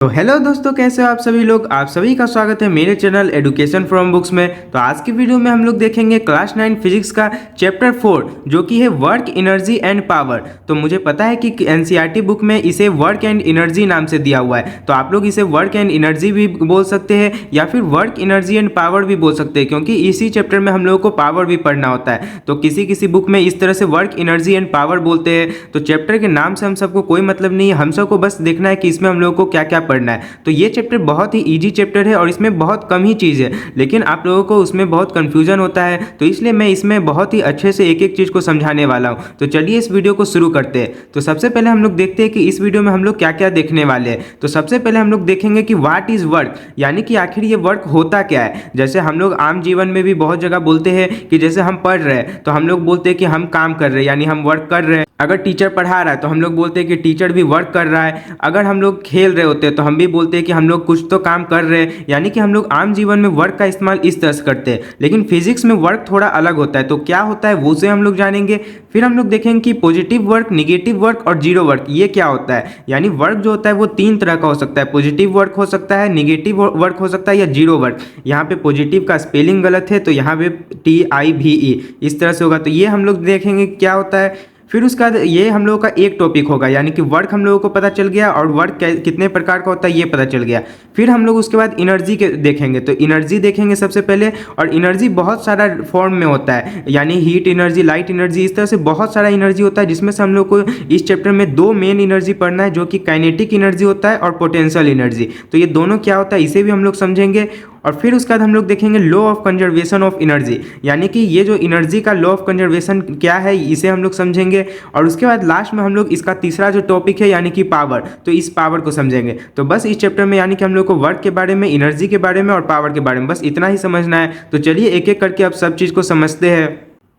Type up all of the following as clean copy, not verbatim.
तो हेलो दोस्तों, कैसे हो आप सभी लोग। आप सभी का स्वागत है मेरे चैनल एडुकेशन फ्रॉम बुक्स में। तो आज की वीडियो में हम लोग देखेंगे क्लास 9 फिजिक्स का चैप्टर 4 जो कि है वर्क, एनर्जी एंड पावर। तो मुझे पता है कि एनसीईआरटी बुक में इसे वर्क एंड एनर्जी नाम से दिया हुआ है, तो आप लोग इसे वर्क एंड एनर्जी भी बोल सकते हैं या फिर वर्क, एनर्जी एंड पावर भी बोल सकते हैं, क्योंकि इसी चैप्टर में हम लोगों को पावर भी पढ़ना होता है। तो किसी किसी बुक में इस तरह से वर्क, एनर्जी एंड पावर बोलते हैं। तो चैप्टर के नाम से हम सबको कोई मतलब नहीं है, हम सबको बस देखना है कि इसमें हम लोगों को क्या क्या पढ़ना है। तो ये चैप्टर बहुत ही इजी चैप्टर है और इसमें बहुत कम ही चीज़ है, लेकिन आप लोगों को उसमें बहुत कंफ्यूजन होता है, तो इसलिए मैं इसमें बहुत ही अच्छे से एक एक चीज़ को समझाने वाला हूँ। तो चलिए इस वीडियो को शुरू करते हैं। तो सबसे पहले हम लोग देखते हैं कि इस वीडियो में हम लोग क्या क्या देखने वाले हैं। तो सबसे पहले हम लोग देखेंगे कि व्हाट इज़ वर्क, यानी कि आखिर ये वर्क होता क्या है। जैसे हम लोग आम जीवन में भी बहुत जगह बोलते हैं कि जैसे हम पढ़ रहे हैं तो हम लोग बोलते हैं कि हम काम कर रहे हैं, यानी हम वर्क कर रहे हैं। अगर टीचर पढ़ा रहा है तो हम लोग बोलते हैं कि टीचर भी वर्क कर रहा है। अगर हम लोग खेल रहे होते हैं तो हम भी बोलते हैं कि हम लोग कुछ तो काम कर रहे हैं, यानी कि हम लोग आम जीवन में वर्क का इस्तेमाल इस तरह से करते हैं। लेकिन फिजिक्स में वर्क थोड़ा अलग होता है, तो क्या होता है वो से हम लोग जानेंगे। फिर हम लोग देखेंगे कि पॉजिटिव वर्क, निगेटिव वर्क और जीरो वर्क ये क्या होता है। यानी वर्क जो होता है वो तीन तरह का हो सकता है, पॉजिटिव वर्क हो सकता है, निगेटिव वर्क हो सकता है या जीरो वर्क। यहाँ पे पॉजिटिव का स्पेलिंग गलत है तो यहाँ पे TIVE इस तरह से होगा। तो ये हम लोग देखेंगे क्या होता है। फिर उसका ये हम लोगों का एक टॉपिक होगा, यानी कि वर्क हम लोगों को पता चल गया और वर्क कितने प्रकार का होता है ये पता चल गया। फिर हम लोग उसके बाद एनर्जी के देखेंगे, तो एनर्जी देखेंगे सबसे पहले। और एनर्जी बहुत सारा फॉर्म में होता है, यानी हीट एनर्जी, लाइट एनर्जी, इस तरह से बहुत सारा एनर्जी होता है, जिसमें से हम लोग को इस चैप्टर में दो मेन एनर्जी पढ़ना है, जो कि काइनेटिक एनर्जी होता है और पोटेंशियल एनर्जी। तो ये दोनों क्या होता है इसे भी हम लोग समझेंगे। और फिर उसके बाद हम लोग देखेंगे law of conservation of energy, यानी कि ये जो एनर्जी का लॉ ऑफ कंजर्वेशन क्या है इसे हम लोग समझेंगे। और उसके बाद लास्ट में हम लोग इसका तीसरा जो टॉपिक है यानी कि पावर, तो इस पावर को समझेंगे। तो बस इस चैप्टर में यानी कि हम लोग को वर्क के बारे में, एनर्जी के बारे में और पावर के बारे में बस इतना ही समझना है। तो चलिए एक एक करके अब सब चीज़ को समझते हैं।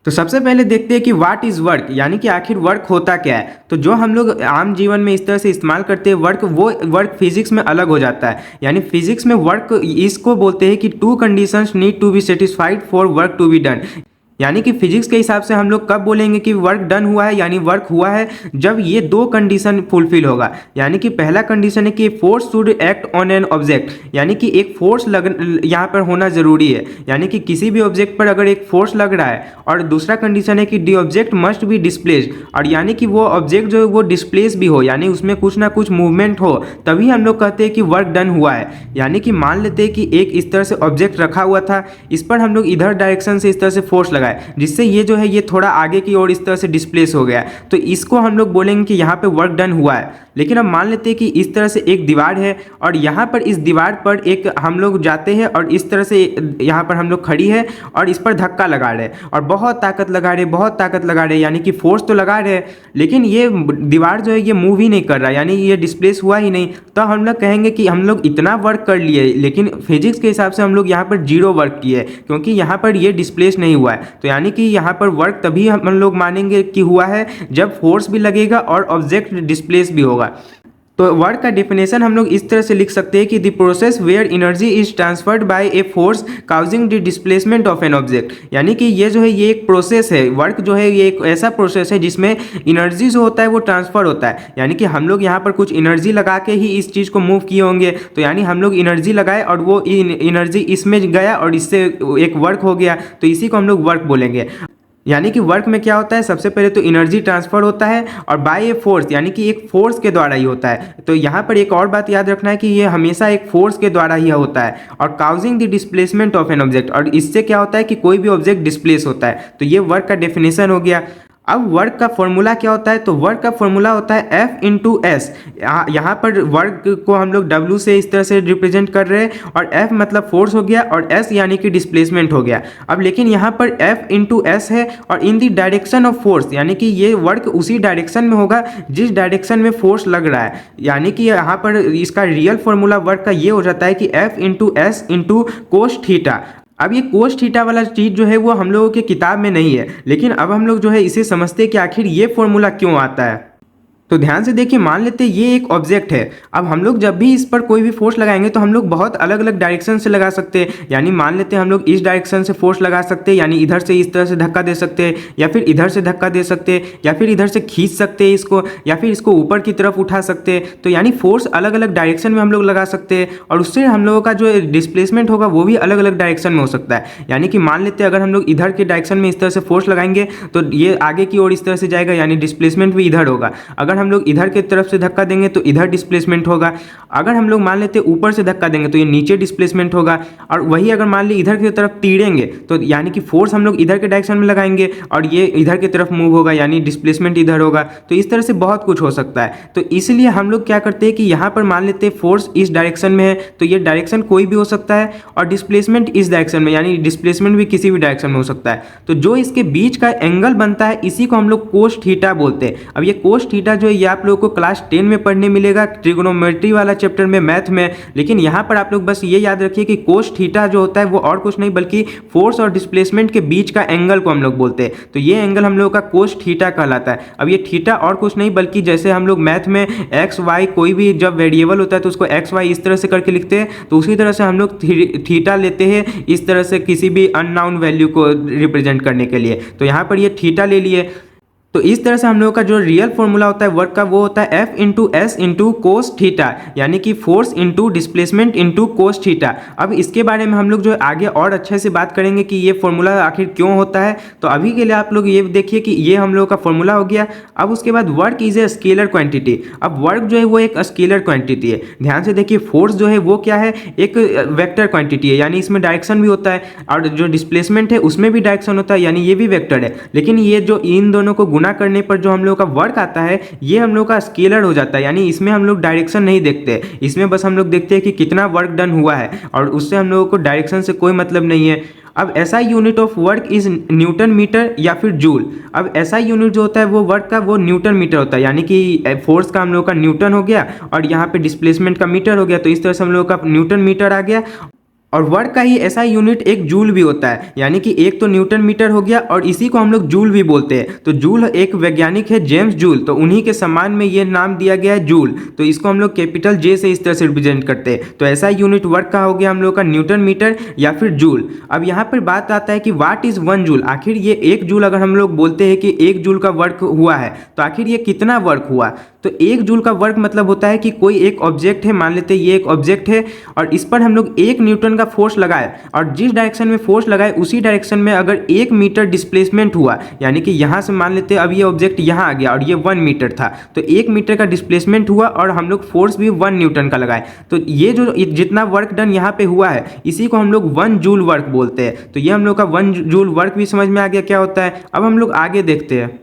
तो सबसे पहले देखते हैं कि व्हाट इज़ वर्क, यानी कि आखिर वर्क होता क्या है। तो जो हम लोग आम जीवन में इस तरह से इस्तेमाल करते हैं वर्क, वो वर्क फिजिक्स में अलग हो जाता है। यानी फिजिक्स में वर्क इसको बोलते हैं कि two conditions need to be satisfied for work to be done. यानी कि फिजिक्स के हिसाब से हम लोग कब बोलेंगे कि वर्क डन हुआ है, यानी वर्क हुआ है, जब ये दो कंडीशन फुलफिल होगा। यानी कि पहला कंडीशन है कि force should act on an object, यानी कि एक फोर्स यहाँ पर होना जरूरी है, यानी कि किसी भी ऑब्जेक्ट पर अगर एक फोर्स लग रहा है। और दूसरा कंडीशन है कि the object must be displaced, और यानी कि वो ऑब्जेक्ट जो है वो डिस्प्लेस भी हो, यानी उसमें कुछ ना कुछ मूवमेंट हो, तभी हम लोग कहते हैं कि वर्क डन हुआ है। यानी कि मान लेते हैं कि एक इस तरह से ऑब्जेक्ट रखा हुआ था, इस पर हम लोग इधर डायरेक्शन से इस तरह से फोर्स लगाए, जिससे ये जो है ये थोड़ा आगे की ओर इस तरह से डिस्प्लेस हो गया, तो इसको हम लोग बोलेंगे कि यहाँ पे वर्क डन हुआ है। लेकिन अब मान लेते हैं कि इस तरह से एक दीवार है और यहाँ पर इस दीवार पर एक हम लोग जाते हैं और इस तरह से यहाँ पर हम लोग खड़ी है और इस पर धक्का लगा रहे हैं और बहुत ताकत लगा रहे, बहुत ताकत लगा रहे, यानी कि फोर्स तो लगा रहे हैं, लेकिन ये दीवार जो है ये मूव ही नहीं कर रहा, यानी ये डिस्प्लेस हुआ ही नहीं। तो हम लोग कहेंगे कि हम लोग इतना वर्क कर लिए, लेकिन फिजिक्स के हिसाब से हम लोग यहाँ पर जीरो वर्क किए, क्योंकि यहाँ पर ये डिस्प्लेस नहीं हुआ है। तो यानी कि यहाँ पर वर्क तभी हम लोग मानेंगे कि हुआ है जब फोर्स भी लगेगा और ऑब्जेक्ट डिस्प्लेस भी होगा। तो वर्क का डेफिनेशन हम लोग इस तरह से लिख सकते हैं कि the process where energy is transferred by a force causing the displacement of an object. यानी कि ये जो है ये एक प्रोसेस है, वर्क जो है ये एक ऐसा प्रोसेस है जिसमें एनर्जी जो होता है वो ट्रांसफर होता है। यानी कि हम लोग यहाँ पर कुछ एनर्जी लगा के ही इस चीज़ को मूव किए होंगे, तो यानी हम लोग एनर्जी लगाए और वो एनर्जी इसमें गया और इससे एक वर्क हो गया, तो इसी को हम लोग वर्क बोलेंगे। यानी कि वर्क में क्या होता है, सबसे पहले तो एनर्जी ट्रांसफर होता है और बाय ए फोर्स, यानी कि एक फोर्स के द्वारा ही होता है। तो यहाँ पर एक और बात याद रखना है कि ये हमेशा एक फोर्स के द्वारा ही होता है। और causing the displacement of an object, और इससे क्या होता है कि कोई भी ऑब्जेक्ट डिस्प्लेस होता है। तो ये वर्क का डेफिनेशन हो गया। अब वर्क का फॉर्मूला क्या होता है, तो वर्क का फॉर्मूला होता है F इंटू एस। यहाँ पर वर्क को हम लोग W से इस तरह से रिप्रेजेंट कर रहे हैं, और F मतलब फोर्स हो गया और S यानी कि डिस्प्लेसमेंट हो गया। अब लेकिन यहाँ पर F इंटू एस है और इन दी डायरेक्शन ऑफ फोर्स, यानी कि ये वर्क उसी डायरेक्शन में होगा जिस डायरेक्शन में फोर्स लग रहा है। यानी कि यहाँ पर इसका रियल फॉर्मूला वर्क का ये हो जाता है कि F into S into cos theta. अब ये कोस थीटा वाला चीज़ जो है वो हम लोगों के किताब में नहीं है, लेकिन अब हम लोग जो है इसे समझते हैं कि आखिर ये फॉर्मूला क्यों आता है। तो ध्यान से देखिए, मान लेते हैं ये एक ऑब्जेक्ट है। अब हम लोग जब भी इस पर कोई भी फोर्स लगाएंगे तो हम लोग बहुत अलग अलग डायरेक्शन से लगा सकते हैं। यानी मान लेते हैं हम लोग इस डायरेक्शन से फोर्स लगा सकते हैं, यानी इधर से इस तरह से धक्का दे सकते हैं, या फिर इधर से धक्का दे सकते हैं, या फिर इधर से खींच सकते हैं इसको, या फिर इसको ऊपर की तरफ उठा सकते हैं। तो यानी फोर्स अलग अलग डायरेक्शन में हम लोग लगा सकते हैं, और उससे हम लोगों का जो डिस्प्लेसमेंट होगा वो भी अलग अलग डायरेक्शन में हो सकता है। यानी कि मान लेते हैं अगर हम लोग इधर के डायरेक्शन में इस तरह से फोर्स लगाएंगे तो ये आगे की ओर इस तरह से जाएगा, यानी डिस्प्लेसमेंट भी इधर होगा। अगर हम लोग इधर की तरफ से धक्का देंगे तो इधर डिस्प्लेसमेंट होगा। अगर हम लोग मान लेते हैं ऊपर से धक्का देंगे तो ये नीचे डिस्प्लेसमेंट होगा। और वही अगर मान ली इधर की तरफ तीड़ेंगे तो यानी कि फोर्स हम लोग इधर के डायरेक्शन में लगाएंगे और ये इधर की तरफ मूव होगा, यानी डिस्प्लेसमेंट इधर होगा। तो इस तरह से बहुत कुछ हो सकता है। तो इसलिए हम लोग क्या करते हैं कि यहाँ पर मान लेते हैं फोर्स इस डायरेक्शन में है, तो ये डायरेक्शन कोई भी हो सकता है, और डिस्प्लेसमेंट इस डायरेक्शन में, यानी डिस्प्लेसमेंट भी किसी भी डायरेक्शन में हो सकता है। तो जो इसके बीच का एंगल बनता है इसी को हम लोग कोस थीटा बोलते हैं। अब ये कोस थीटा जो है ये आप लोगों को क्लास 10 में पढ़ने मिलेगा, ट्रिग्नोमेट्री वाला चैप्टर में, मैथ में। लेकिन यहाँ पर आप लोग बस ये याद रखिए कि कोस थीटा जो होता है वो और कुछ नहीं बल्कि फोर्स और डिस्प्लेसमेंट के बीच का एंगल को हम लोग बोलते हैं। तो ये एंगल हम लोगों का कोस थीटा कहलाता है। अब ये थीटा और कुछ नहीं बल्कि जैसे हम लोग मैथ में एक्स वाई कोई भी जब वेरिएबल होता है तो उसको एक्स वाई इस तरह से करके लिखते हैं, तो उसी तरह से हम लोग थीटा लेते हैं इस तरह से किसी भी अननोन वैल्यू को रिप्रेजेंट करने के लिए। तो यहाँ पर ये थीटा ले लिए। तो इस तरह से हम लोगों का जो रियल फॉर्मूला होता है वर्क का वो होता है F into S into cos theta, यानी कि force into displacement into cos theta. अब इसके बारे में हम लोग जो आगे और अच्छे से बात करेंगे कि ये फॉर्मूला आखिर क्यों होता है। तो अभी के लिए आप लोग ये देखिए कि ये हम लोग का फॉर्मूला हो गया। अब उसके बाद work is a scalar quantity. अब वर्क जो है वो एक स्केलर क्वांटिटी है। ध्यान से देखिए, फोर्स जो है वो क्या है, एक वेक्टर क्वांटिटी है, यानी इसमें डायरेक्शन भी होता है, और जो डिस्प्लेसमेंट है उसमें भी डायरेक्शन होता है, यानी ये भी वेक्टर है। लेकिन ये जो इन दोनों को गुना करने पर जो हम लोग का वर्क आता है ये हम लोग का स्केलर हो जाता है। यानी इसमें हम लोग डायरेक्शन नहीं देखते, इसमें बस हम लोग देखते हैं कि कितना वर्क डन हुआ है, और उससे हम लोगों को डायरेक्शन से कोई मतलब नहीं है। अब SI unit of work is newton metre या फिर जूल। अब एसआई यूनिट जो होता है वो वर्क का वो न्यूटन मीटर होता है, यानी कि फोर्स का हम लोग का न्यूटन हो गया और यहाँ पे डिस्प्लेसमेंट का मीटर हो गया। तो इस तरह से हम लोग का न्यूटन मीटर आ गया। और वर्क का ही ऐसा यूनिट एक जूल भी होता है, यानी कि एक तो न्यूटन मीटर हो गया और इसी को हम लोग जूल भी बोलते हैं। तो जूल एक वैज्ञानिक है जेम्स जूल, तो उन्हीं के सम्मान में ये नाम दिया गया है जूल। तो इसको हम लोग कैपिटल जे से इस तरह से रिप्रेजेंट करते हैं। तो ऐसा यूनिट वर्क का हो गया हम लोग का न्यूटन मीटर या फिर जूल। अब यहाँ पर बात आता है कि वाट इज वन जूल। आखिर ये एक जूल अगर हम लोग बोलते हैं कि एक जूल का वर्क हुआ है तो आखिर ये कितना वर्क हुआ। तो एक जूल का वर्क मतलब होता है कि कोई एक ऑब्जेक्ट है, मान लेते हैं ये एक ऑब्जेक्ट है और इस पर हम लोग 1 न्यूटन का फोर्स लगाए और जिस डायरेक्शन में फोर्स लगाए उसी डायरेक्शन में अगर 1 मीटर डिस्प्लेसमेंट हुआ, यानी कि यहाँ से मान लेते हैं अब ये ऑब्जेक्ट यहाँ आ गया और ये 1 मीटर था, तो 1 मीटर का डिस्प्लेसमेंट हुआ और हम लोग फोर्स भी 1 न्यूटन का लगाए। तो ये जो जितना वर्क डन यहाँ पे हुआ है इसी को हम लोग 1 जूल वर्क बोलते हैं। तो ये हम लोग का 1 जूल वर्क भी समझ में आ गया क्या होता है। अब हम लोग आगे देखते हैं।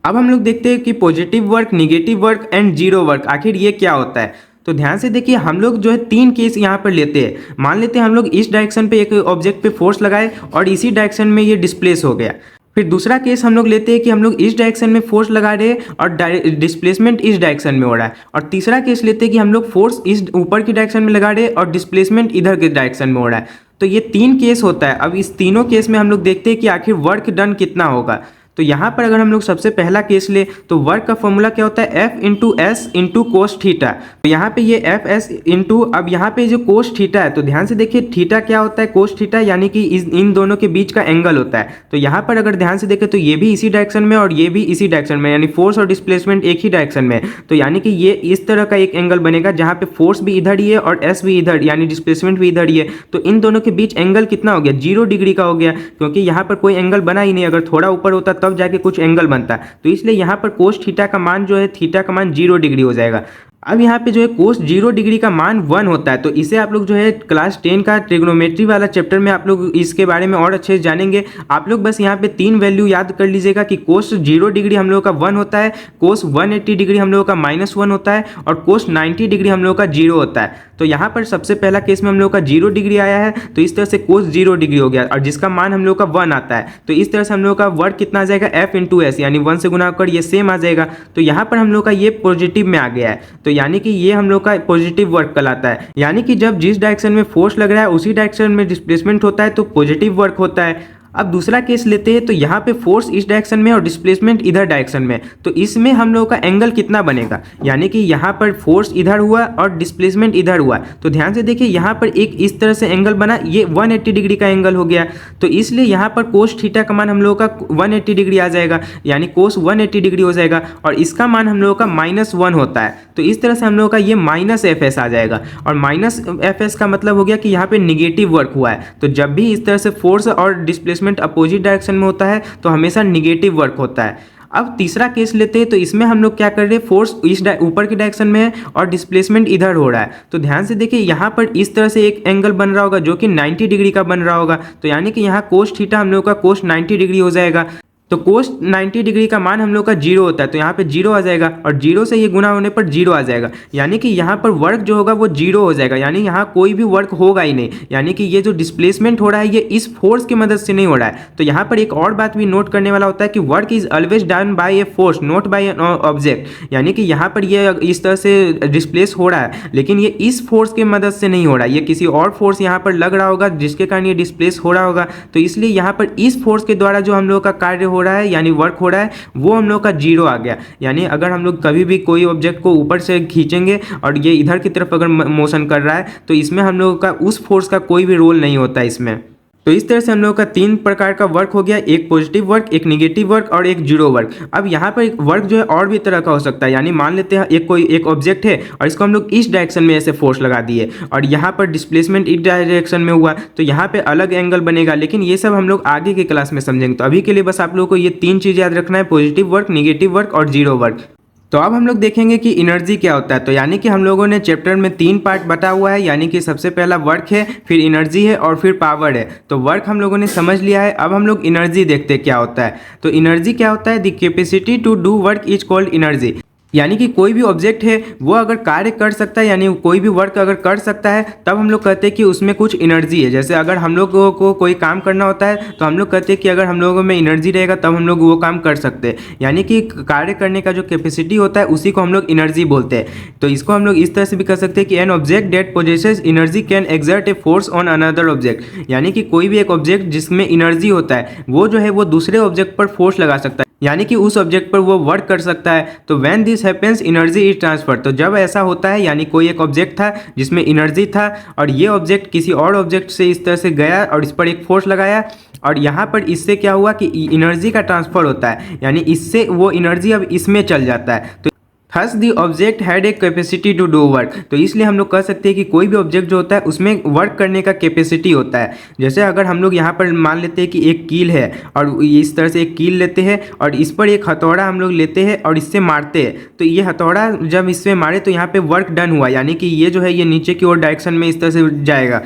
अब हम लोग देखते हैं कि positive work, negative work and zero work आखिर ये क्या होता है। तो ध्यान से देखिए, हम लोग जो है 3 केस यहाँ पर लेते हैं। मान लेते हैं हम लोग इस डायरेक्शन पे एक ऑब्जेक्ट पे फोर्स लगाए और इसी डायरेक्शन में ये डिस्प्लेस हो गया। फिर दूसरा केस हम लोग लेते हैं कि हम लोग इस डायरेक्शन में फोर्स लगा रहे हैं और डिस्प्लेसमेंट इस डायरेक्शन में हो रहा है। और तीसरा केस लेते हैं कि हम लोग फोर्स इस ऊपर की डायरेक्शन में लगा रहे हैं और डिस्प्लेसमेंट इधर के डायरेक्शन में हो रहा है। तो ये 3 केस होता है। अब इस तीनों केस में हम लोग देखते हैं कि आखिर वर्क डन कितना होगा। तो यहाँ पर अगर हम लोग सबसे पहला केस ले तो वर्क का फॉर्मूला क्या होता है, F into S into cos theta. तो यहाँ पे ये एफ एस इंटू, अब यहाँ पे जो कोस थीटा है तो ध्यान से देखिए थीटा क्या होता है, कोस थीटा यानी कि इन दोनों के बीच का एंगल होता है। तो यहाँ पर अगर ध्यान से देखें तो ये भी इसी डायरेक्शन में और ये भी इसी डायरेक्शन में, यानी फोर्स और डिस्प्लेसमेंट एक ही डायरेक्शन में। तो यानी कि ये इस तरह का एक एंगल बनेगा जहाँ पे फोर्स भी इधर ही है और एस भी इधर, यानी डिस्प्लेसमेंट भी इधर ही है। तो इन दोनों के बीच एंगल कितना हो गया, 0 डिग्री का हो गया, क्योंकि यहाँ पर कोई एंगल बना ही नहीं। अगर थोड़ा ऊपर होता तब जाके कुछ एंगल बनता है। तो इसलिए यहाँ पर कोस थीटा का मान जो है, थीटा का मान 0 डिग्री हो जाएगा। अब यहाँ पे जो है कोस 0 डिग्री का मान 1 होता है। तो इसे आप लोग जो है क्लास 10 का ट्रिग्नोमेट्री वाला चैप्टर में आप लोग इसके बारे में और अच्छे से जानेंगे। आप लोग बस यहाँ पे 3 वैल्यू याद कर लीजिएगा कि कोस 0 डिग्री हम लोगों का 1 होता है, कोस 180 डिग्री हम लोगों का -1 होता है और कोस 90 डिग्री हम लोगों का 0 होता है। तो यहाँ पर सबसे पहला केस में हम लोग का 0 डिग्री आया है, तो इस तरह से कोस 0 डिग्री हो गया और जिसका मान हम लोग का 1 आता है। तो इस तरह से हम लोग का वर्क कितना आ जाएगा, F इंटू एस, यानी 1 से गुना कर ये सेम आ जाएगा। तो यहाँ पर हम लोग का ये पॉजिटिव में आ गया है। तो यानी कि ये हम लोग का पॉजिटिव वर्क कहलाता है। यानी कि जब जिस डायरेक्शन में फोर्स लग रहा है उसी डायरेक्शन में डिस्प्लेसमेंट होता है तो पॉजिटिव वर्क होता है। अब दूसरा केस लेते हैं, तो यहाँ पे फोर्स इस डायरेक्शन में और डिस्प्लेसमेंट इधर डायरेक्शन में, तो इसमें हम लोगों का एंगल कितना बनेगा, यानी कि यहाँ पर फोर्स इधर हुआ और डिस्प्लेसमेंट इधर हुआ, तो ध्यान से देखिए यहाँ पर एक इस तरह से एंगल बना, ये 180 डिग्री का एंगल हो गया। तो इसलिए यहाँ पर कोस थीटा का मान हम लोगों का 180 डिग्री आ जाएगा, यानी कोस 180 डिग्री हो जाएगा, और इसका मान हम लोगों का -1 होता है। तो इस तरह से हम लोगों का ये -FS आ जाएगा, और -FS का मतलब हो गया कि यहाँ पे निगेटिव वर्क हुआ है। तो जब भी इस तरह से फोर्स और डिस्प्लेसमेंट अपोजिट डायरेक्शन में होता है तो हमेशा निगेटिव वर्क होता है। अब तीसरा केस लेते हैं, तो इसमें हम लोग क्या कर रहे हैं, फोर्स इस ऊपर के डायरेक्शन में है और डिस्प्लेसमेंट इधर हो रहा है। तो ध्यान से देखिए यहाँ पर इस तरह से एक एंगल बन रहा होगा जो कि 90 डिग्री का बन रहा होगा, तो यानी कि यहाँ कोस थीटा हम लोग का कोस 90 डिग्री हो जाएगा। तो कोस 90 डिग्री का मान हम लोग का 0 होता है, तो यहाँ पे 0 आ जाएगा, और 0 से ये गुना होने पर 0 आ जाएगा, यानी कि यहाँ पर वर्क जो होगा वो 0 हो जाएगा, यानी यहाँ कोई भी वर्क होगा ही नहीं। यानी कि ये जो डिस्प्लेसमेंट हो रहा है ये इस फोर्स की मदद से नहीं हो रहा है। तो यहाँ पर एक और बात भी नोट करने वाला होता है कि work is always done by a force not by an object, यानी कि यहाँ पर ये इस तरह से डिस्प्लेस हो रहा है, लेकिन ये इस फोर्स की मदद से नहीं हो रहा है, ये किसी और फोर्स यहाँ पर लग रहा होगा जिसके कारण ये डिस्प्लेस हो रहा होगा। तो इसलिए यहाँ पर इस फोर्स के द्वारा जो हम लोग का कार्य हो रहा है यानी वर्क हो रहा है वो हम लोग का 0 आ गया। यानी अगर हम लोग कभी भी कोई ऑब्जेक्ट को ऊपर से खींचेंगे और ये इधर की तरफ अगर मोशन कर रहा है तो इसमें हम लोगों का उस फोर्स का कोई भी रोल नहीं होता इसमें। तो इस तरह से हम लोगों का 3 प्रकार का वर्क हो गया, एक पॉजिटिव वर्क, एक निगेटिव वर्क और एक जीरो वर्क। अब यहाँ पर एक वर्क जो है और भी तरह का हो सकता है, यानी मान लेते हैं एक ऑब्जेक्ट है और इसको हम लोग इस डायरेक्शन में ऐसे फोर्स लगा दिए और यहाँ पर डिस्प्लेसमेंट इस डायरेक्शन में हुआ, तो यहाँ पे अलग एंगल बनेगा, लेकिन ये सब हम लोग आगे के क्लास में समझेंगे। तो अभी के लिए बस आप लोगों को ये 3 चीज़ याद रखना है, पॉजिटिव वर्क, निगेटिव वर्क और जीरो वर्क। तो अब हम लोग देखेंगे कि एनर्जी क्या होता है। तो यानी कि हम लोगों ने चैप्टर में 3 पार्ट बता हुआ है, यानी कि सबसे पहला वर्क है, फिर एनर्जी है और फिर पावर है। तो वर्क हम लोगों ने समझ लिया है, अब हम लोग एनर्जी देखते हैं क्या होता है। तो एनर्जी क्या होता है, the capacity to do work is called energy. यानी कि कोई भी ऑब्जेक्ट है वो अगर कार्य कर सकता है, यानी कोई भी वर्क अगर कर सकता है, तब हम लोग कहते हैं कि उसमें कुछ एनर्जी है। जैसे अगर हम लोगों को कोई काम करना होता है तो हम लोग कहते हैं कि अगर हम लोगों में एनर्जी रहेगा तब हम लोग वो काम कर सकते हैं। यानी कि कार्य करने का जो कैपेसिटी होता है उसी को हम लोग एनर्जी बोलते हैं। तो इसको हम लोग इस तरह से भी कह सकते हैं कि an object that possesses energy can exert a force on another object. यानी कि कोई भी एक ऑब्जेक्ट जिसमें एनर्जी होता है वो जो है वो दूसरे ऑब्जेक्ट पर फोर्स लगा सकता है, यानी कि उस ऑब्जेक्ट पर वो वर्क कर सकता है। तो when this happens energy is transfer. तो जब ऐसा होता है, यानी कोई एक ऑब्जेक्ट था जिसमें एनर्जी था और ये ऑब्जेक्ट किसी और ऑब्जेक्ट से इस तरह से गया और इस पर एक फोर्स लगाया, और यहाँ पर इससे क्या हुआ कि एनर्जी का ट्रांसफर होता है, यानी इससे वो एनर्जी अब इसमें चल जाता है। तो thus the object had a capacity to do work. तो इसलिए हम लोग कह सकते हैं कि कोई भी ऑब्जेक्ट जो होता है उसमें वर्क करने का कैपेसिटी होता है। जैसे अगर हम लोग यहाँ पर मान लेते हैं कि एक कील है और इस तरह से एक कील लेते हैं और इस पर एक हथौड़ा हम लोग लेते हैं और इससे मारते हैं, तो ये हथौड़ा जब इससे मारे तो यहाँ पे वर्क डन हुआ, यानी कि ये जो है ये नीचे की ओर डायरेक्शन में इस तरह से जाएगा।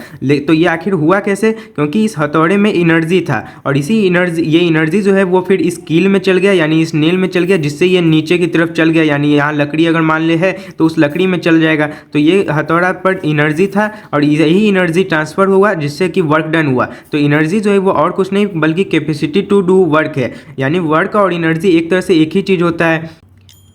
तो ये आखिर हुआ कैसे, क्योंकि इस हथौड़े में एनर्जी था और इसी एनर्जी जो है वो फिर इस कील में चल गया, यानी इस नेल में चल गया, जिससे ये नीचे की तरफ चल गया। यानी यहाँ लकड़ी अगर मान ले है तो उस लकड़ी में चल जाएगा। तो ये हथौड़ा पर एनर्जी था और यही एनर्जी ट्रांसफर हुआ जिससे कि वर्क डन हुआ। तो एनर्जी जो है वो और कुछ नहीं बल्कि कैपेसिटी टू डू वर्क है, यानी वर्क और एनर्जी एक तरह से एक ही चीज़ होता है।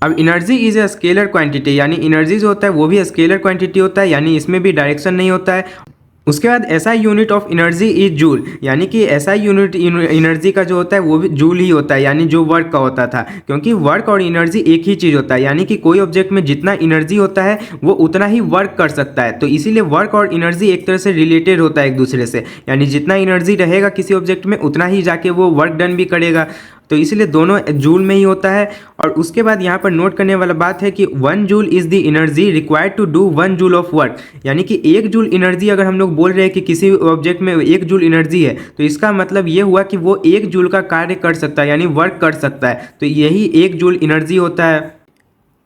अब energy is a scalar quantity, यानी एनर्जी जो होता है वो भी स्केलर क्वांटिटी होता है, यानी इसमें भी डायरेक्शन नहीं होता है। उसके बाद SI unit of energy is joule, यानी कि एसआई यूनिट एनर्जी का जो होता है वो भी जूल ही होता है, यानी जो वर्क का होता था, क्योंकि वर्क और एनर्जी एक ही चीज़ होता है। यानी कि कोई ऑब्जेक्ट में जितना एनर्जी होता है वो उतना ही वर्क कर सकता है। तो इसीलिए वर्क और एनर्जी एक तरह से रिलेटेड होता है एक दूसरे से, यानी जितना एनर्जी रहेगा किसी ऑब्जेक्ट में उतना ही जाके वो वर्क डन भी करेगा। तो इसलिए दोनों जूल में ही होता है। और उसके बाद यहाँ पर नोट करने वाला बात है कि 1 joule is the energy required to do 1 joule of work, यानी कि 1 जूल एनर्जी अगर हम लोग बोल रहे हैं कि किसी ऑब्जेक्ट में 1 जूल एनर्जी है तो इसका मतलब ये हुआ कि वो 1 जूल का कार्य कर सकता है, यानी वर्क कर सकता है। तो यही 1 जूल एनर्जी होता है।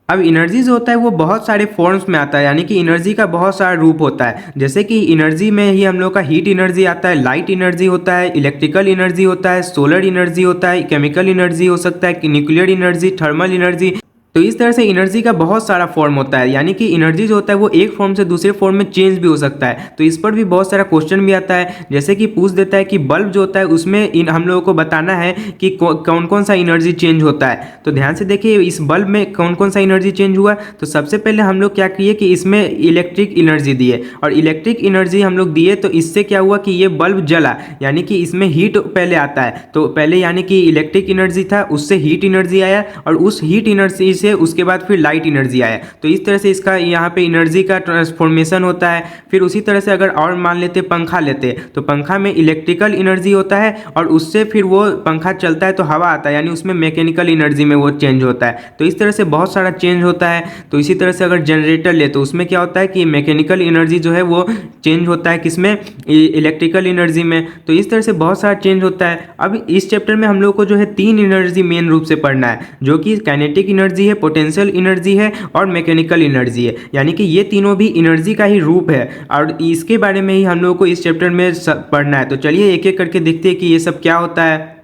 अब एनर्जी जो होता है वो बहुत सारे फॉर्म्स में आता है, यानी कि एनर्जी का बहुत सारा रूप होता है। जैसे कि एनर्जी में ही हम लोग का हीट एनर्जी आता है, लाइट एनर्जी होता है, इलेक्ट्रिकल एनर्जी होता है, सोलर एनर्जी होता है, केमिकल एनर्जी हो सकता है, न्यूक्लियर एनर्जी, थर्मल एनर्जी। तो इस तरह से एनर्जी का बहुत सारा फॉर्म होता है, यानी कि एनर्जी जो होता है वो एक फॉर्म से दूसरे फॉर्म में चेंज भी हो सकता है। तो इस पर भी बहुत सारा क्वेश्चन भी आता है, जैसे कि पूछ देता है कि बल्ब जो होता है उसमें हम लोगों को बताना है कि कौन कौन सा एनर्जी चेंज होता है। तो ध्यान से देखिए इस बल्ब में कौन कौन सा एनर्जी चेंज हुआ। तो सबसे पहले हम लोग क्या किए कि इसमें इलेक्ट्रिक एनर्जी दिए, और इलेक्ट्रिक एनर्जी हम लोग दिए तो इससे क्या हुआ कि ये बल्ब जला, यानी कि इसमें हीट पहले आता है। तो पहले यानी कि इलेक्ट्रिक एनर्जी था, उससे हीट एनर्जी आया, और उस हीट एनर्जी से उसके बाद फिर लाइट एनर्जी आया। तो इस तरह से इसका यहाँ पे एनर्जी का ट्रांसफॉर्मेशन होता है। फिर उसी तरह से अगर और मान लेते पंखा लेते, तो पंखा में इलेक्ट्रिकल एनर्जी होता है, और उससे फिर वो पंखा चलता है तो हवा आता है, यानी उसमें मैकेनिकल एनर्जी में वो चेंज होता है। तो इस तरह से बहुत सारा चेंज होता है। तो इसी तरह से अगर जनरेटर ले तो उसमें क्या होता है कि मैकेनिकल एनर्जी जो है वो चेंज होता है किसमें, इलेक्ट्रिकल एनर्जी में। तो इस तरह से बहुत सारा चेंज होता है। अब इस चैप्टर में हम लोग को जो है 3 एनर्जी मेन रूप से पढ़ना है, जो कि काइनेटिक एनर्जी है, पोटेंशियल एनर्जी है और मैकेनिकल एनर्जी है। यानी कि ये तीनों भी एनर्जी का ही रूप है, और इसके बारे में ही हम लोगों को इस चैप्टर में पढ़ना है। तो चलिए एक एक करके देखते हैं कि ये सब क्या होता है।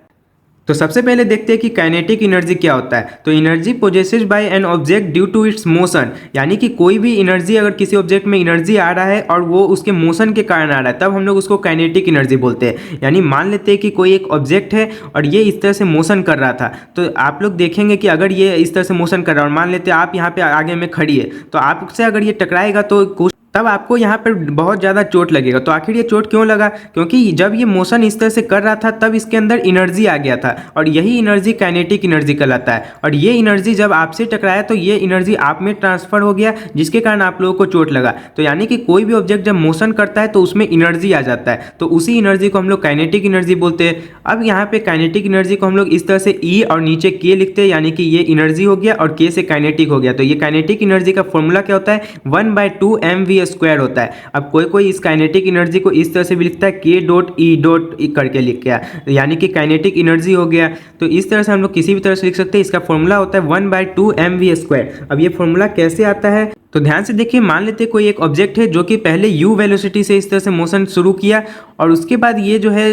तो सबसे पहले देखते हैं कि काइनेटिक एनर्जी क्या होता है। तो energy possesses by an object due to its motion, यानी कि कोई भी एनर्जी अगर किसी ऑब्जेक्ट में एनर्जी आ रहा है और वो उसके मोशन के कारण आ रहा है, तब हम लोग उसको काइनेटिक एनर्जी बोलते हैं। यानी मान लेते हैं कि कोई एक ऑब्जेक्ट है और ये इस तरह से मोशन कर रहा था, तो आप लोग देखेंगे कि अगर ये इस तरह से मोशन कर रहा है और मान लेते हैं आप यहाँ पे आगे में खड़ी है, तो आपसे अगर ये टकराएगा तो तब आपको यहाँ पर बहुत ज़्यादा चोट लगेगा। तो आखिर ये चोट क्यों लगा, क्योंकि जब ये मोशन इस तरह से कर रहा था तब इसके अंदर एनर्जी आ गया था, और यही एनर्जी काइनेटिक एनर्जी कहलाता है। और ये एनर्जी जब आपसे टकराया तो ये एनर्जी आप में ट्रांसफर हो गया, जिसके कारण आप लोगों को चोट लगा। तो यानी कि कोई भी ऑब्जेक्ट जब मोशन करता है तो उसमें एनर्जी आ जाता है, तो उसी एनर्जी को हम लोग काइनेटिक एनर्जी बोलते हैं। अब यहाँ पे काइनेटिक एनर्जी को हम लोग इस तरह से ई और नीचे के लिखते हैं, यानी कि ये एनर्जी हो गया और के से काइनेटिक हो गया। तो ये काइनेटिक एनर्जी का फॉर्मूला क्या होता है, 1/2mv² होता है। अब कोई कोई इस काइनेटिक एनर्जी को इस तरह से भी लिखता है के डॉट ई डॉट करके लिख गया, यानी कि काइनेटिक एनर्जी हो गया। तो इस तरह से हम लोग किसी भी तरह से लिख सकते हैं। इसका फॉर्मूला होता है 1/2mv²। अब ये फॉर्मूला कैसे आता है, तो ध्यान से देखिए, मान लेते हैं कोई एक ऑब्जेक्ट है जो कि पहले u वेलोसिटी से इस तरह से मोशन शुरू किया, और उसके बाद ये जो है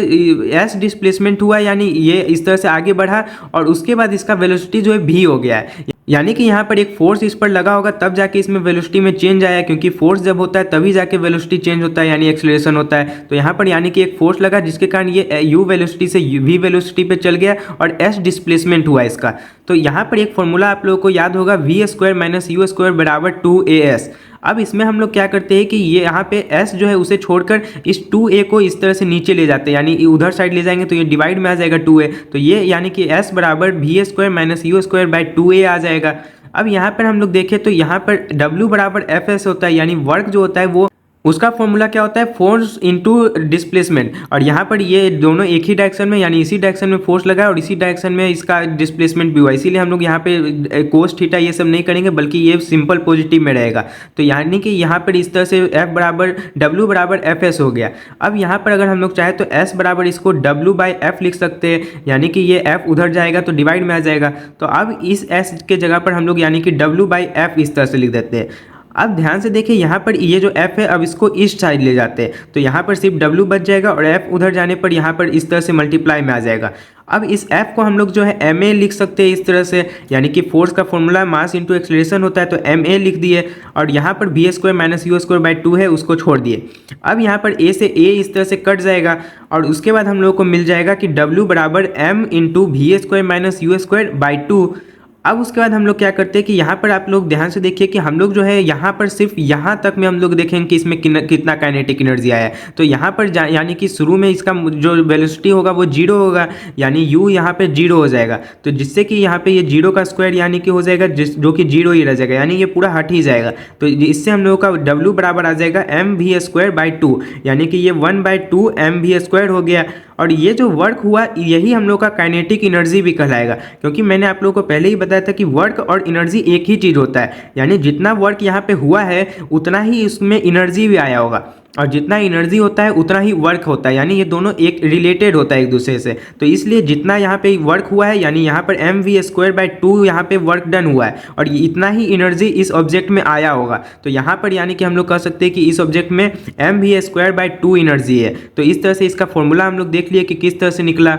s डिस्प्लेसमेंट हुआ, यानी ये इस तरह से आगे बढ़ा, और उसके बाद इसका वेलोसिटी जो है v हो गया है। यानी कि यहाँ पर एक फोर्स इस पर लगा होगा, तब जाके इसमें वेलोसिटी में चेंज आया, क्योंकि फोर्स जब होता है तभी जाके वेलोसिटी चेंज होता है, यानी एक्सेलरेशन होता है। तो यहाँ पर यानी कि एक फोर्स लगा जिसके कारण ये u वेलोसिटी से v वेलोसिटी पे चल गया और s डिस्प्लेसमेंट हुआ इसका। तो यहाँ पर एक फॉर्मूला आप लोगों को याद होगा, v² - u² = 2as। अब इसमें हम लोग क्या करते हैं कि ये यहाँ पे s जो है उसे छोड़कर इस 2a को इस तरह से नीचे ले जाते हैं, यानी उधर साइड ले जाएंगे तो ये डिवाइड में आ जाएगा 2a। तो ये यानी कि s = v² - u² / 2a आ जाएगा। अब यहाँ पर हम लोग देखें तो यहाँ पर w = fs होता है, यानी वर्क जो होता है वो उसका फॉर्मूला क्या होता है, फोर्स इनटू डिस्प्लेसमेंट। और यहाँ पर ये दोनों एक ही डायरेक्शन में, यानी इसी डायरेक्शन में फोर्स लगा है और इसी डायरेक्शन में इसका डिस्प्लेसमेंट भी हुआ, इसीलिए हम लोग यहाँ पे कोस थीटा ये सब नहीं करेंगे, बल्कि ये सिंपल पॉजिटिव में रहेगा। तो यानी कि यहाँ पर इस तरह से F = W = Fs हो गया। अब यहाँ पर अगर हम लोग चाहे तो S = इसको W/F लिख सकते हैं, यानी कि ये F उधर जाएगा तो डिवाइड में आ जाएगा। तो अब इस S के जगह पर हम लोग यानी कि W/F इस तरह से लिख देते हैं। अब ध्यान से देखिए, यहाँ पर ये जो f है अब इसको इस साइड ले जाते हैं, तो यहाँ पर सिर्फ w बच जाएगा और f उधर जाने पर यहाँ पर इस तरह से मल्टीप्लाई में आ जाएगा। अब इस f को हम लोग जो है ma लिख सकते हैं इस तरह से, यानी कि फोर्स का फॉर्मूला मास इंटू एक्सेलरेशन होता है, तो ma लिख दिए, और यहाँ पर v² - u² / 2 है उसको छोड़ दिए। अब यहाँ पर a से a इस तरह से कट जाएगा, और उसके बाद हम लोग को मिल जाएगा कि w = m × v² - u² / 2। अब उसके बाद हम लोग क्या करते हैं कि यहाँ पर आप लोग ध्यान से देखिए कि हम लोग जो है यहाँ पर सिर्फ यहाँ तक में हम लोग देखेंगे कि इसमें कितना काइनेटिक एनर्जी आया है। तो यहाँ पर यानी कि शुरू में इसका जो वेलोसिटी होगा वो 0 होगा, यानी u यहाँ पे 0 हो जाएगा, तो जिससे कि यहाँ पे ये 0 का स्क्वायर यानी कि हो जाएगा जो कि 0 ही रह जाएगा, यानी ये पूरा हट ही जाएगा। तो इससे हम लोगों का w बराबर आ जाएगा mv² / 2, यानी कि ये 1/2mv² हो गया। और ये जो वर्क हुआ यही हम लोग का काइनेटिक एनर्जी भी कहलाएगा, क्योंकि मैंने आप लोगों को पहले ही बताया था कि वर्क और एनर्जी एक ही चीज़ होता है, यानी जितना वर्क यहाँ पे हुआ है उतना ही इसमें एनर्जी भी आया होगा, और जितना एनर्जी होता है उतना ही वर्क होता है, यानी ये दोनों एक रिलेटेड होता है एक दूसरे से। तो इसलिए जितना यहाँ पे वर्क हुआ है, यानी यहाँ पर mv² / 2 यहाँ पे वर्क डन हुआ है, और इतना ही एनर्जी इस ऑब्जेक्ट में आया होगा। तो यहाँ पर यानी कि हम लोग कह सकते हैं कि इस ऑब्जेक्ट में mv² / 2 एनर्जी है। तो इस तरह से इसका फॉर्मूला हम लोग देख लिए कि किस तरह से निकला।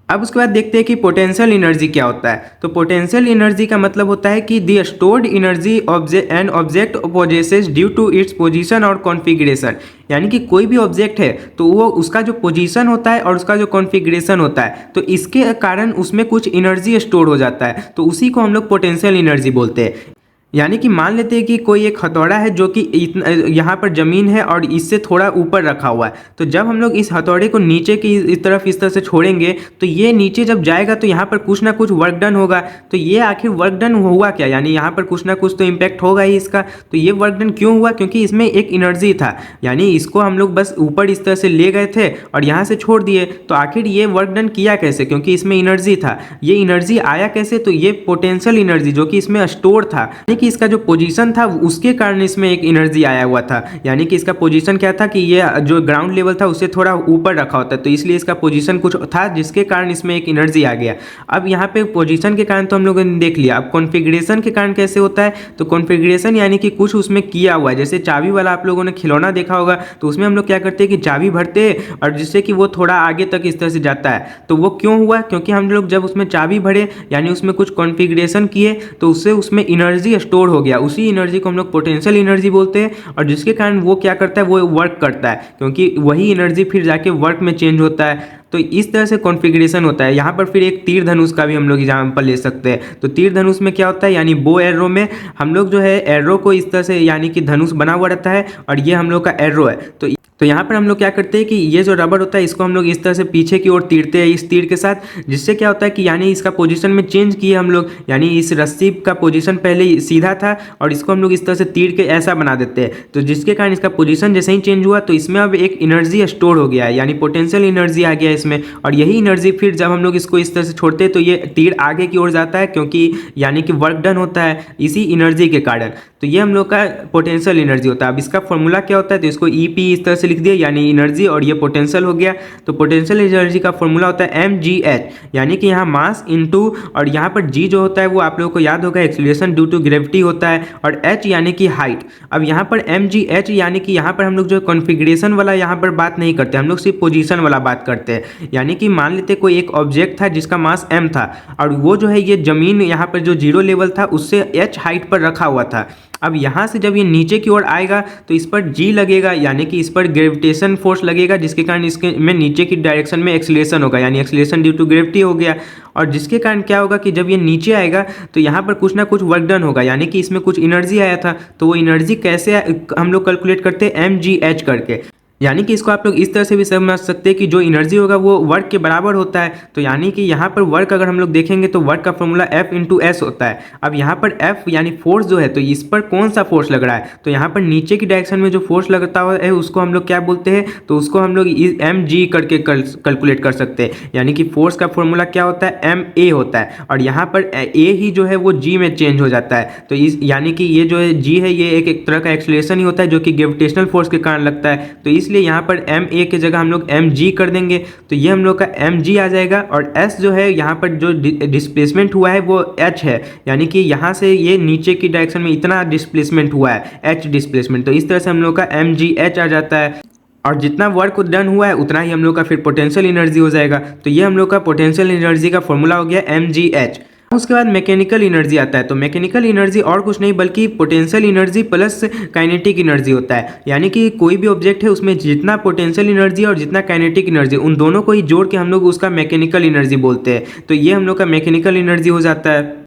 अब उसके बाद देखते हैं कि पोटेंशियल एनर्जी क्या होता है। तो पोटेंशियल एनर्जी का मतलब होता है कि the stored energy an object possesses due to its position और कॉन्फ़िगरेशन। यानी कि कोई भी ऑब्जेक्ट है तो वो उसका जो पोजीशन होता है और उसका जो कॉन्फ़िगरेशन होता है तो इसके कारण उसमें कुछ एनर्जी स्टोर हो जाता है, तो उसी को हम लोग पोटेंशियल एनर्जी बोलते हैं। यानी कि मान लेते हैं कि कोई एक हथौड़ा है जो कि इतना यहाँ पर ज़मीन है और इससे थोड़ा ऊपर रखा हुआ है, तो जब हम लोग इस हथौड़े को नीचे की इस तरफ इस तरह से छोड़ेंगे तो ये नीचे जब जाएगा तो यहाँ पर कुछ ना कुछ वर्क डन होगा। तो ये आखिर वर्क डन हुआ क्या, यानी यहाँ पर कुछ ना कुछ तो इम्पैक्ट होगा ही इसका। तो ये वर्क डन क्यों हुआ, क्योंकि इसमें एक एनर्जी था, यानी इसको हम लोग बस ऊपर इस तरह से ले गए थे और यहाँ से छोड़ दिए, तो आखिर ये वर्क डन किया कैसे, क्योंकि इसमें एनर्जी था। ये एनर्जी आया कैसे, तो ये पोटेंशियल एनर्जी जो कि इसमें स्टोर था, कि इसका जो पोजीशन था उसके कारण इसमें एक एनर्जी आया हुआ था। यानी कि इसका पोजीशन क्या था कि ये जो ग्राउंड लेवल था उससे थोड़ा ऊपर रखा होता है, तो इसलिए इसका पोजीशन कुछ था जिसके कारण इसमें एक एनर्जी आ गया। अब यहाँ पे पोजीशन के कारण तो हम लोगों ने देख लिया, अब कॉन्फ़िगरेशन के कारण कैसे होता है। तो कॉन्फ़िगरेशन यानी कि कुछ उसमें किया हुआ है, जैसे चाबी वाला आप लोगों ने खिलौना देखा होगा, तो उसमें हम लोग क्या करते हैं कि चाबी भरते हैं और जिससे कि वो थोड़ा आगे तक इस तरह से जाता है। तो वो क्यों हुआ, क्योंकि हम लोग जब उसमें चाबी भरे यानी उसमें कुछ कॉन्फ़िगरेशन किए तो उससे उसमें एनर्जी स्टोर हो गया, उसी एनर्जी को हम लोग पोटेंशियल एनर्जी बोलते हैं। और जिसके कारण वो क्या करता है, वो वर्क करता है, क्योंकि वही एनर्जी फिर जाके वर्क में चेंज होता है। तो इस तरह से कॉन्फ़िगरेशन होता है। यहाँ पर फिर एक तीर धनुष का भी हम लोग एग्जाम्पल ले सकते हैं। तो तीर धनुष में क्या होता है, यानी बो एरो में हम लोग जो है एरो को इस तरह से यानी कि धनुष बना हुआ रहता है और ये हम लोग का एरो है। तो यहाँ पर हम लोग क्या करते हैं कि ये जो रबर होता है इसको हम लोग इस तरह से पीछे की ओर तीरते हैं इस तीर के साथ, जिससे क्या होता है कि यानी इसका पोजीशन में चेंज किए हम लोग, यानी इस रस्सी का पोजीशन पहले सीधा था और इसको हम लोग इस तरह से तीर के ऐसा बना देते हैं, तो जिसके कारण इसका पोजीशन जैसे ही चेंज हुआ तो इसमें अब एक एनर्जी स्टोर हो गया है, यानी पोटेंशियल एनर्जी आ गया इसमें। और यही एनर्जी फिर जब हम लोग इसको इस तरह से छोड़ते हैं तो ये तीर आगे की ओर जाता है, क्योंकि यानी कि वर्क डन होता है इसी एनर्जी के कारण। तो ये हम लोग का पोटेंशियल एनर्जी होता है। अब इसका फॉर्मूला क्या होता है, तो इसको ई पी इस तरह से लिख दिया, यानी एनर्जी और ये पोटेंशियल हो गया। तो पोटेंशियल एनर्जी का फॉर्मूला होता है mgh, यानी कि यहाँ मास इनटू और यहाँ पर g जो होता है वो आप लोगों को याद होगा एक्सीलरेशन ड्यू टू ग्रेविटी होता है, और h यानी कि हाइट। अब यहाँ पर mgh यानी कि यहाँ पर हम लोग जो कॉन्फ़िगरेशन वाला यहाँ पर बात नहीं करते, हम लोग सिर्फ पोजीशन वाला बात करते हैं। यानी कि मान लेते कोई एक ऑब्जेक्ट था जिसका मास m था और वो जो है ये जमीन यहाँ पर जो जीरो लेवल था उससे h हाइट पर रखा हुआ था। अब यहाँ से जब ये नीचे की ओर आएगा तो इस पर g लगेगा, यानी कि इस पर ग्रेविटेशन फोर्स लगेगा, जिसके कारण इसके में नीचे की डायरेक्शन में एक्सीलरेशन होगा, यानी एक्सीलरेशन ड्यू टू ग्रेविटी हो गया। और जिसके कारण क्या होगा कि जब ये नीचे आएगा तो यहाँ पर कुछ ना कुछ वर्क डन होगा, यानी कि इसमें कुछ एनर्जी आया था। तो वो एनर्जी कैसे हम लोग कैलकुलेट करते हैं, mgh करके। यानी कि इसको आप लोग इस तरह से भी समझ सकते हैं कि जो एनर्जी होगा वो वर्क के बराबर होता है। तो यानी कि यहाँ पर वर्क अगर हम लोग देखेंगे तो वर्क का फॉर्मूला F इंटू एस होता है। अब यहाँ पर F यानी फोर्स जो है, तो इस पर कौन सा फोर्स लग रहा है, तो यहाँ पर नीचे की डायरेक्शन में जो फोर्स लगता है उसको हम लोग क्या बोलते हैं, तो उसको हम लोग mg करके कैलकुलेट कर सकते हैं। यानी कि फोर्स का फॉर्मूला क्या होता है, ma होता है, और यहाँ पर a ही जो है वो g में चेंज हो जाता है। तो इस यानी कि ये जो है g है ये एक तरह का एक्सीलरेशन ही होता है जो कि ग्रेविटेशनल फोर्स के कारण लगता है। तो इसलिए यहाँ पर ma की जगह हम लोग mg कर देंगे, तो ये हम लोग का mg आ जाएगा। और s जो है यहाँ पर जो डिस्प्लेसमेंट हुआ है वो h है, यानी कि यहाँ से ये नीचे की डायरेक्शन में इतना डिस्प्लेसमेंट हुआ है h डिस्प्लेसमेंट। तो इस तरह से हम लोग का mgh आ जाता है, और जितना वर्क डन हुआ है उतना ही हम लोग का फिर पोटेंशियल एनर्जी हो जाएगा। तो ये हम लोग का पोटेंशियल एनर्जी का फॉर्मूला हो गया mgh। उसके बाद मैकेनिकल एनर्जी आता है। तो मैकेनिकल एनर्जी और कुछ नहीं बल्कि potential energy plus kinetic energy होता है। यानी कि कोई भी ऑब्जेक्ट है उसमें जितना पोटेंशियल एनर्जी और जितना काइनेटिक एनर्जी, उन दोनों को ही जोड़ के हम लोग उसका मैकेनिकल एनर्जी बोलते हैं। तो ये हम लोग का मैकेनिकल एनर्जी हो जाता है।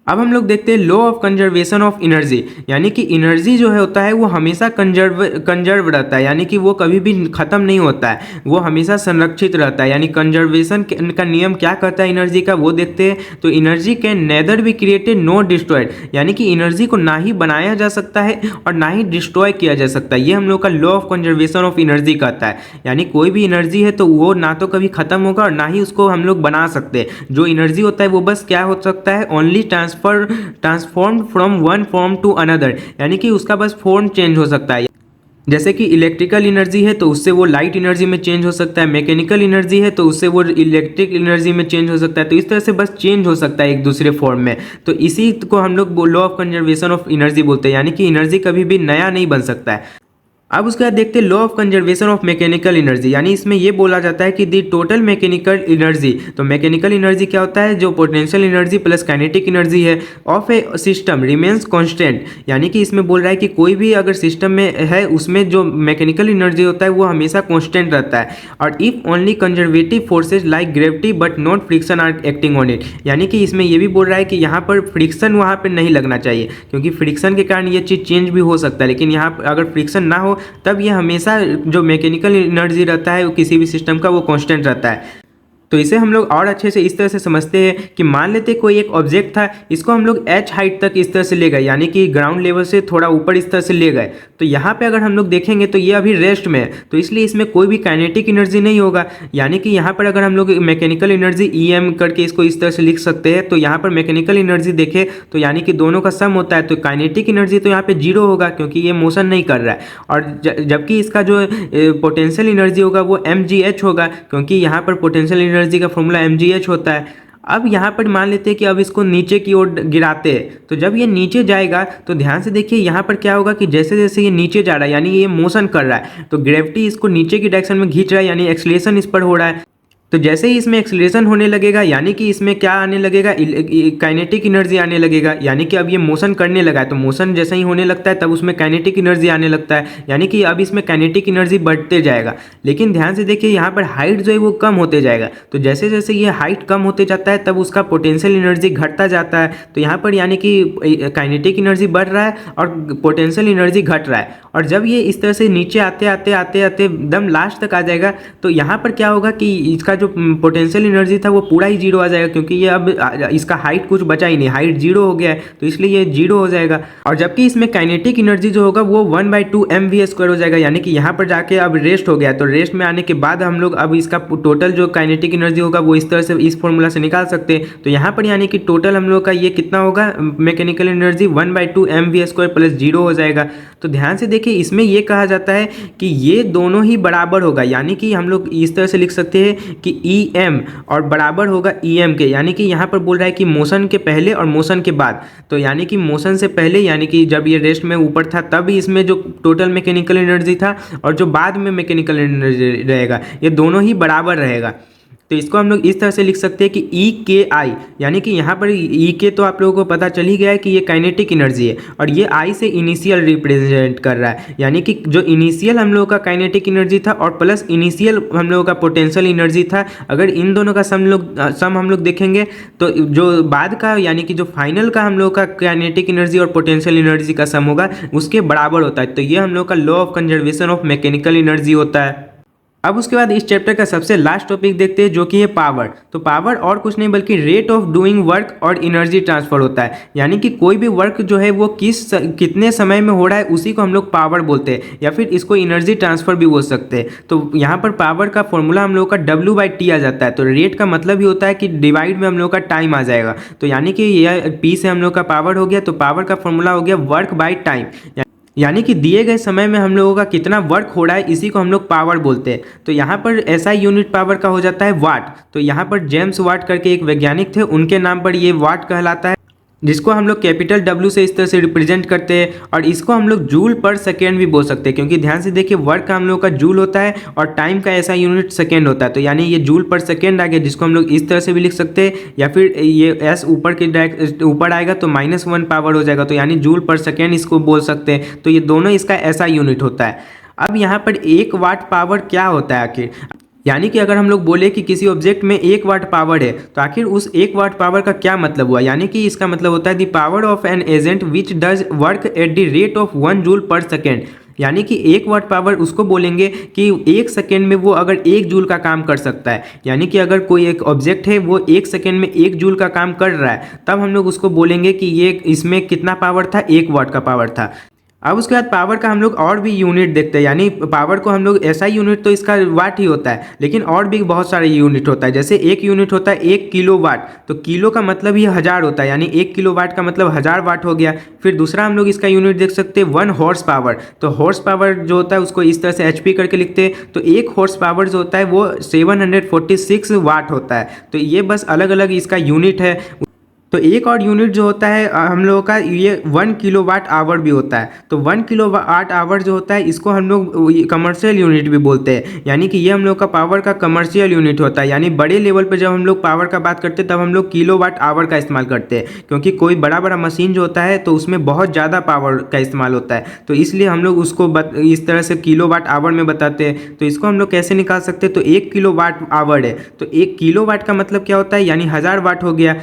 अब हम लोग देखते हैं law of conservation of energy, यानी कि एनर्जी जो है होता है वो हमेशा कंजर्व रहता है, यानी कि वो कभी भी ख़त्म नहीं होता है, वो हमेशा संरक्षित रहता है। यानी कंजर्वेशन का नियम क्या कहता है एनर्जी का, वो देखते हैं। तो energy can neither be created no destroyed, यानी कि एनर्जी को ना ही बनाया जा सकता है और ना ही डिस्ट्रॉय किया जा सकता है। ये हम लोग का law of conservation of energy कहता है। यानी कोई भी एनर्जी है तो वो ना तो कभी ख़त्म होगा और ना ही उसको हम लोग बना सकते। जो एनर्जी होता है वो बस क्या हो सकता है, only transformed from one form to another, यानी कि उसका बस फॉर्म चेंज हो सकता है। जैसे कि इलेक्ट्रिकल एनर्जी है तो उससे वो लाइट एनर्जी में चेंज हो सकता है, मैकेनिकल एनर्जी है तो उससे वो इलेक्ट्रिक एनर्जी में चेंज हो सकता है। तो इस तरह से बस चेंज हो सकता है एक दूसरे फॉर्म में। तो इसी को हम लोग law of conservation of energy बोलते हैं, यानी कि एनर्जी कभी भी नया नहीं बन सकता है। अब उसके बाद देखते हैं law of conservation of mechanical energy, यानी इसमें ये बोला जाता है कि दी टोटल मैकेनिकल एनर्जी, तो मैकेनिकल एनर्जी क्या होता है, जो potential energy plus kinetic energy है of a system remains constant, यानी कि इसमें बोल रहा है कि कोई भी अगर सिस्टम में है उसमें जो मैकेनिकल एनर्जी होता है वो हमेशा कांस्टेंट रहता है, और if only conservative forces like gravity but not friction are acting on it, यानी कि इसमें ये भी बोल रहा है कि यहाँ पर फ्रिक्शन वहाँ पर नहीं लगना चाहिए, क्योंकि फ्रिक्शन के कारण ये चीज़ चेंज भी हो सकता है, लेकिन यहाँ पर अगर फ्रिक्शन ना हो तब ये हमेशा जो मैकेनिकल एनर्जी रहता है वो किसी भी सिस्टम का वो कांस्टेंट रहता है। तो इसे हम लोग और अच्छे से इस तरह से समझते हैं कि मान लेते कोई एक ऑब्जेक्ट था, इसको हम लोग h हाइट तक इस तरह से ले गए, यानी कि ग्राउंड लेवल से थोड़ा ऊपर इस तरह से ले गए, तो यहाँ पे अगर हम लोग देखेंगे तो ये अभी रेस्ट में है, तो इसलिए इसमें कोई भी काइनेटिक एनर्जी नहीं होगा, यानी कि यहाँ पर अगर हम लोग मैकेनिकल एनर्जी EM करके इसको इस तरह से लिख सकते हैं, तो यहाँ पर मैकेनिकल एनर्जी देखे तो यानी कि दोनों का सम होता है, तो काइनेटिक एनर्जी तो यहाँ पे 0 होगा क्योंकि ये मोशन नहीं कर रहा है, और जबकि इसका जो पोटेंशियल एनर्जी होगा वो mgh होगा, क्योंकि यहाँ पर पोटेंशियल एनर्जी का फॉर्मूला mgh होता है। अब यहाँ पर मान लेते हैं कि अब इसको नीचे की ओर गिराते हैं, तो जब ये नीचे जाएगा तो ध्यान से देखिए यहाँ पर क्या होगा कि जैसे जैसे ये नीचे जा रहा है यानी ये मोशन कर रहा है, तो ग्रेविटी इसको नीचे की डायरेक्शन में खींच रहा है, यानी एक्सेलरेशन इस पर हो रहा है। तो जैसे ही इसमें एक्सेलरेशन होने लगेगा यानी कि इसमें क्या आने लगेगा, काइनेटिक एनर्जी आने लगेगा, यानी कि अब ये मोशन करने लगा है, तो मोशन जैसे ही होने लगता है तब उसमें काइनेटिक एनर्जी आने लगता है, यानी कि अब इसमें काइनेटिक एनर्जी बढ़ते जाएगा। लेकिन ध्यान से देखिए यहाँ पर हाइट जो है वो कम होते जाएगा, तो जैसे जैसे ये हाइट कम होते जाता है तब उसका पोटेंशियल एनर्जी घटता जाता है, तो यहाँ पर यानी कि काइनेटिक एनर्जी बढ़ रहा है और पोटेंशियल एनर्जी घट रहा है, और जब ये इस तरह से नीचे आते आते आते आते एकदम लास्ट तक आ जाएगा तो यहाँ पर क्या होगा कि इसका जो पोटेंशियल एनर्जी था वो पूरा ही 0 आ जाएगा, क्योंकि ये अब इसका हाइट कुछ बचा ही नहीं, हाइट 0 हो गया है, तो इसलिए ये 0 हो जाएगा। और जबकि इसमें काइनेटिक एनर्जी जो होगा वो 1/2 mv² हो जाएगा, यानी कि यहाँ पर जाके अब रेस्ट हो गया, तो रेस्ट में आने के बाद हम लोग अब इसका टोटल जो काइनेटिक एनर्जी होगा वो इस तरह से इस फॉर्मूला से निकाल सकते हैं। तो यहाँ पर यानी कि टोटल हम लोग का ये कितना होगा, मैकेनिकल एनर्जी 1/2 mv² + 0 हो जाएगा। तो ध्यान से देखिए इसमें ये कहा जाता है कि ये दोनों ही बराबर होगा, यानी कि हम लोग इस तरह से लिख सकते हैं कि EM और बराबर होगा EM के, यानी कि यहाँ पर बोल रहा है कि मोशन के पहले और मोशन के बाद, तो यानी कि मोशन से पहले यानी कि जब ये रेस्ट में ऊपर था तब इसमें जो टोटल मैकेनिकल एनर्जी था और जो बाद में मैकेनिकल एनर्जी रहेगा ये दोनों ही बराबर रहेगा। तो इसको हम लोग इस तरह से लिख सकते हैं कि EKI, यानी कि यहाँ पर EK तो आप लोगों को पता चल ही गया है कि ये काइनेटिक एनर्जी है, और ये I से इनिशियल रिप्रेजेंट कर रहा है, यानी कि जो इनिशियल हम लोगों का काइनेटिक एनर्जी था और प्लस इनिशियल हम लोगों का पोटेंशियल एनर्जी था, अगर इन दोनों का सम हम लोग देखेंगे तो जो बाद का यानी कि जो फाइनल का हम लोग का काइनेटिक एनर्जी और पोटेंशियल एनर्जी का सम होगा उसके बराबर होता है। तो ये हम लोग का law of conservation of mechanical energy होता है। अब उसके बाद इस चैप्टर का सबसे लास्ट टॉपिक देखते हैं जो कि है पावर। तो पावर और कुछ नहीं बल्कि रेट ऑफ डूइंग वर्क और एनर्जी ट्रांसफर होता है, यानी कि कोई भी वर्क जो है वो कितने समय में हो रहा है उसी को हम लोग पावर बोलते हैं, या फिर इसको एनर्जी ट्रांसफर भी बोल सकते हैं। तो यहाँ पर पावर का फॉर्मूला हम लोग का W/T आ जाता है, तो रेट का मतलब ही होता है कि डिवाइड में हम लोग का टाइम आ जाएगा, तो यानी कि यह P से हम लोग का पावर हो गया, तो पावर का फॉर्मूला हो गया वर्क/टाइम, यानी कि दिए गए समय में हम लोगों का कितना वर्क हो रहा है इसी को हम लोग पावर बोलते हैं। तो यहाँ पर ऐसा यूनिट पावर का हो जाता है वाट। तो यहाँ पर जेम्स वाट करके एक वैज्ञानिक थे, उनके नाम पर ये वाट कहलाता है, जिसको हम लोग कैपिटल W से इस तरह से रिप्रेजेंट करते हैं, और इसको हम लोग जूल पर सेकेंड भी बोल सकते हैं, क्योंकि ध्यान से देखिए वर्क का हम लोग का जूल होता है और टाइम का ऐसा यूनिट सेकेंड होता है, तो यानी ये जूल पर सेकेंड आ गया, जिसको हम लोग इस तरह से भी लिख सकते हैं, या फिर ये S ऊपर के ऊपर आएगा तो -1 पावर हो जाएगा, तो यानी जूल पर सेकेंड इसको बोल सकते हैं। तो ये दोनों इसका ऐसा यूनिट होता है। अब यहाँ पर 1 वाट पावर क्या होता है आखिर, यानी कि अगर हम लोग बोले कि किसी ऑब्जेक्ट में 1 वाट पावर है तो आखिर उस 1 वाट पावर का क्या मतलब हुआ, यानी कि इसका मतलब होता है the power of an agent which does work at the rate of 1 joule पर सेकेंड, यानी कि 1 वाट पावर उसको बोलेंगे कि 1 सेकेंड में वो अगर 1 जूल का काम कर सकता है, यानी कि अगर कोई एक ऑब्जेक्ट है वो 1 सेकेंड में 1 जूल का काम कर रहा है तब हम लोग उसको बोलेंगे कि ये इसमें कितना पावर था, 1 वाट का पावर था। अब उसके बाद पावर का हम लोग और भी यूनिट देखते हैं, यानी पावर को हम लोग ऐसा यूनिट तो इसका वाट ही होता है, लेकिन और भी बहुत सारे यूनिट होता है। जैसे एक यूनिट होता है 1 किलो वाट, तो किलो का मतलब ही 1000 होता है, यानी 1 किलो वाट का मतलब 1000 वाट हो गया। फिर दूसरा हम लोग इसका यूनिट देख सकते हैं 1 हॉर्स पावर, तो हॉर्स पावर जो होता है उसको इस तरह से HP करके लिखते हैं, तो 1 हॉर्स पावर जो होता है वो 746 वाट होता है। तो ये बस अलग अलग इसका यूनिट है। तो एक और यूनिट जो होता है हम लोगों का ये 1 किलोवाट आवर भी होता है। तो 1 किलोवाट आवर जो होता है इसको हम लोग कमर्शियल यूनिट भी बोलते हैं, यानी कि ये हम लोग का पावर का कमर्शियल यूनिट होता है। यानी बड़े लेवल पे जब हम लोग पावर का बात करते हैं तब हम लोग किलोवाट आवर का इस्तेमाल करते हैं, क्योंकि कोई बड़ा बड़ा मशीन जो होता है तो उसमें बहुत ज़्यादा पावर का इस्तेमाल होता है, तो इसलिए हम लोग उसको इस तरह से किलोवाट आवर में बताते हैं। तो इसको हम लोग कैसे निकाल सकते हैं, तो 1 किलोवाट आवर है तो 1 किलोवाट का मतलब क्या होता है, यानी 1000 वाट हो गया।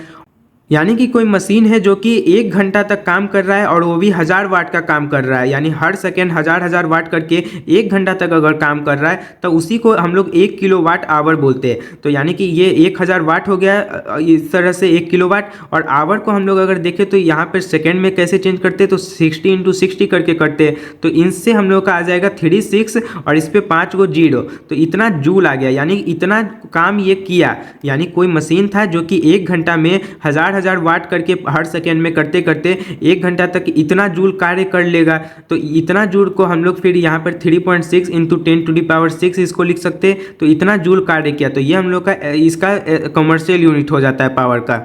यानी कि कोई मशीन है जो कि 1 घंटा तक काम कर रहा है और वो भी 1000 वाट का काम कर रहा है, यानी हर सेकेंड 1000 वाट करके 1 घंटा तक अगर काम कर रहा है तो उसी को हम लोग 1 किलोवाट आवर बोलते हैं। तो यानी कि ये 1000 वाट हो गया इस तरह से 1 किलोवाट। और आवर को हम लोग अगर देखें तो यहाँ पर सेकेंड में कैसे चेंज करते हैं, तो 60 × 60 करके करते हैं, तो इनसे हम लोग का आ जाएगा 36 और इस पर 5 गो 0, तो इतना जूल आ गया, यानी इतना काम ये किया। यानी कोई मशीन था जो कि 1 घंटा में 1000 वाट करके हर सेकेंड में करते करते 1 घंटा तक इतना जूल कार्य कर लेगा। तो इतना जूल को हम लोग फिर यहाँ पर 3.6 × 10⁻⁶ इसको लिख सकते हैं, तो इतना जूल कार्य किया। तो ये हम लोग का इसका कमर्शियल यूनिट हो जाता है पावर का।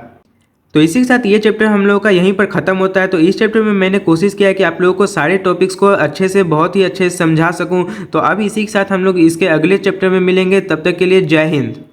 तो इसी के साथ ये चैप्टर हम लोगों का यहीं पर ख़त्म होता है। तो इस चैप्टर में मैंने कोशिश किया है कि आप लोगों को सारे टॉपिक्स को अच्छे से, बहुत ही अच्छे से समझा सकूं। तो अब इसी के साथ हम लोग इसके अगले चैप्टर में मिलेंगे, तब तक के लिए जय हिंद।